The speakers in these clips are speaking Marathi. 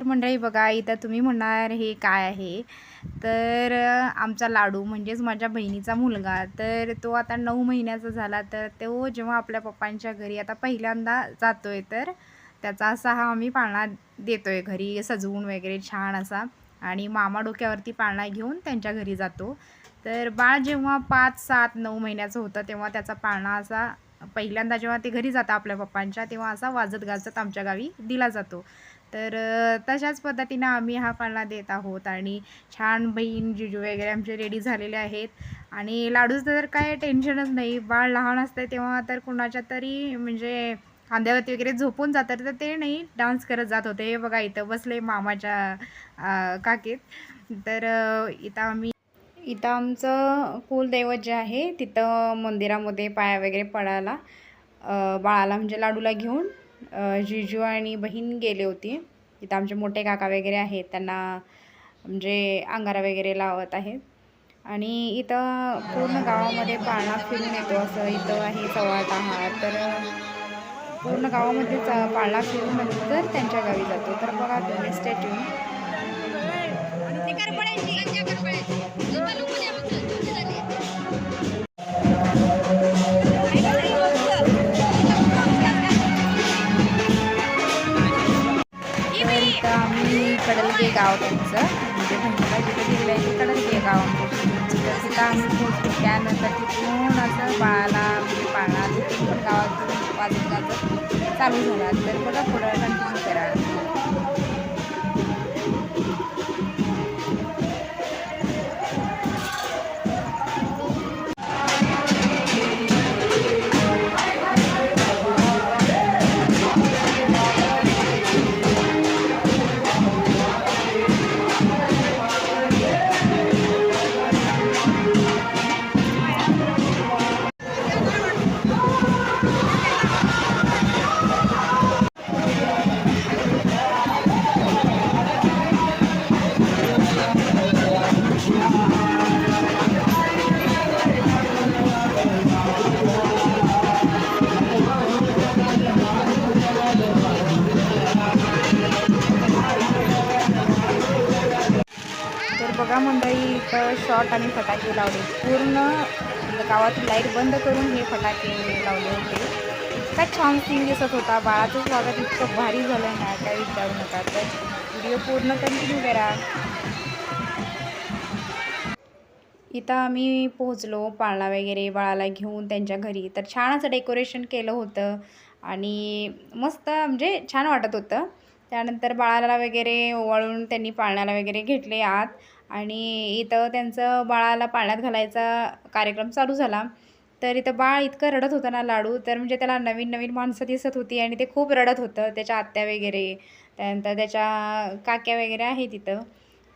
मंडळी बघा, इथं तुम्ही म्हणणार हे काय आहे? तर आमचा लाडू म्हणजेच माझ्या बहिणीचा मुलगा, तर तो आता 9 महिन्याचा झाला. तर तो जेव्हा आपल्या पप्पांच्या घरी आता पहिल्यांदा जातोय, तर त्याचा असा हा आम्ही पाळणा देतोय घरी सजवून वगैरे छान असा. आणि मामा डोक्यावरती पाळणा घेऊन त्यांच्या घरी जातो. तर बाळ जेव्हा 5, 7, 9 महिन्याचं होतं, तेव्हा त्याचा पाळणा असा पहिल्यांदा जेव्हा ते घरी जातं आपल्या पप्पांच्या, तेव्हा असा वाजत गाजत आमच्या गावी दिला जातो. तर तशाच पद्धतीनं आम्ही हा पाळणा देत आहोत. आणि छान बहीण, जिजू वगैरे आमचे रेडी झालेले आहेत. आणि लाडूचं तर काय टेन्शनच नाही. बाळ लहान असते तेव्हा तर कुणाच्या तरी म्हणजे खांद्यावरती वगैरे झोपून जातात, तर ते नाही डान्स करत जात होते. हे बघा इथं बसले मामाच्या काकीत. तर इथं आमचं कुलदैवत जे आहे तिथं मंदिरामध्ये पाया वगैरे पडायला बाळाला म्हणजे लाडूला घेऊन जिजू आणि बहीण गेले होती. इथं आमचे मोठे काका वगैरे आहेत, त्यांना म्हणजे अंगारा वगैरे लावत आहेत. आणि इथं पूर्ण गावामध्ये पाळणा फिरून येतो, असं इथं आहे चव्हाटा हा. तर पूर्ण गावामध्ये पाळणा फिरून नंतर त्यांच्या गावी जातो. तर बघा तुम्ही स्टे ट्यून. तर इथं आम्ही कडलगे गाव त्यांचं म्हणजे बहिणीला जिथं दिलेलं आहे ते कडलगे गाव आमच्या. तर तिथं आम्ही पोहोचलो. त्यानंतर तिथून असं बाळाला म्हणजे पाळणा तिथून पण गावातून वाजत गाजत चालू झाला. तर बघा पुढं कंटिन्यू करा. बघा मंडळी, इथं शॉट आणि फटाके लावले. पूर्ण गावात लाईट बंद करून हे फटाके लावले होते. काय छान सीन दिसत होता. बाळाचं स्वागत इतकं भारी झालं ना, काय विचारू नका. तर व्हिडिओ पूर्ण कंटिन्यू करा. इथं आम्ही पोहोचलो पाळणा वगैरे बाळाला घेऊन त्यांच्या घरी. तर छान असं डेकोरेशन केलं होतं आणि मस्त म्हणजे छान वाटत होतं. त्यानंतर बाळाला वगैरे ओवाळून त्यांनी पाळण्याला वगैरे घेतले आत. आणि इथं त्यांचं बाळाला पाळण्यात घालायचा कार्यक्रम चालू झाला. तर इथं बाळ इतकं रडत होतं ना लाडू, तर म्हणजे त्याला नवीन नवीन माणसं दिसत होती आणि ते खूप रडत होतं. त्याच्या आत्या वगैरे, त्यानंतर त्याच्या काक्या वगैरे आहेत तिथं.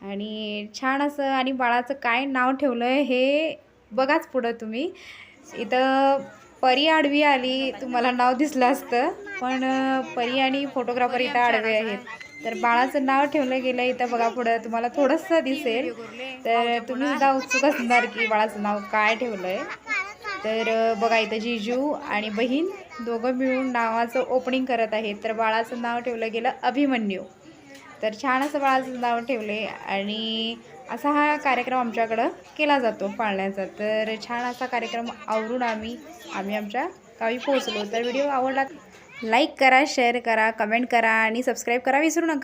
आणि छान असं. आणि बाळाचं काय नाव ठेवलं आहे हे बघाच पुढं तुम्ही. इथं परी आडवी आली, तुम्हाला नाव दिसलं असतं, पण परी आणि फोटोग्राफर इथं आडवे आहेत. तर बाळाचं नाव ठेवलं गेलं इथं बघा पुढं तुम्हाला थोडंसं दिसेल. तर तुम्ही सुद्धा उत्सुक असणार की बाळाचं नाव काय ठेवलं आहे. तर बघा इथं जिजू आणि बहीण दोघं मिळून नावाचं ओपनिंग करत आहेत. तर बाळाचं नाव ठेवलं गेलं अभिमन्यू. तर छान असं बाळाचं नाव ठेवले. आणि असा हा कार्यक्रम आमच्याकडं केला जातो पाळण्याचा. तर छान असा कार्यक्रम आवरून आम्ही आमच्या गावी पोहोचलो. तर व्हिडिओ आवडला लाईक करा, शेअर करा, कमेंट करा आणि सबस्क्राईब करा विसरू नका.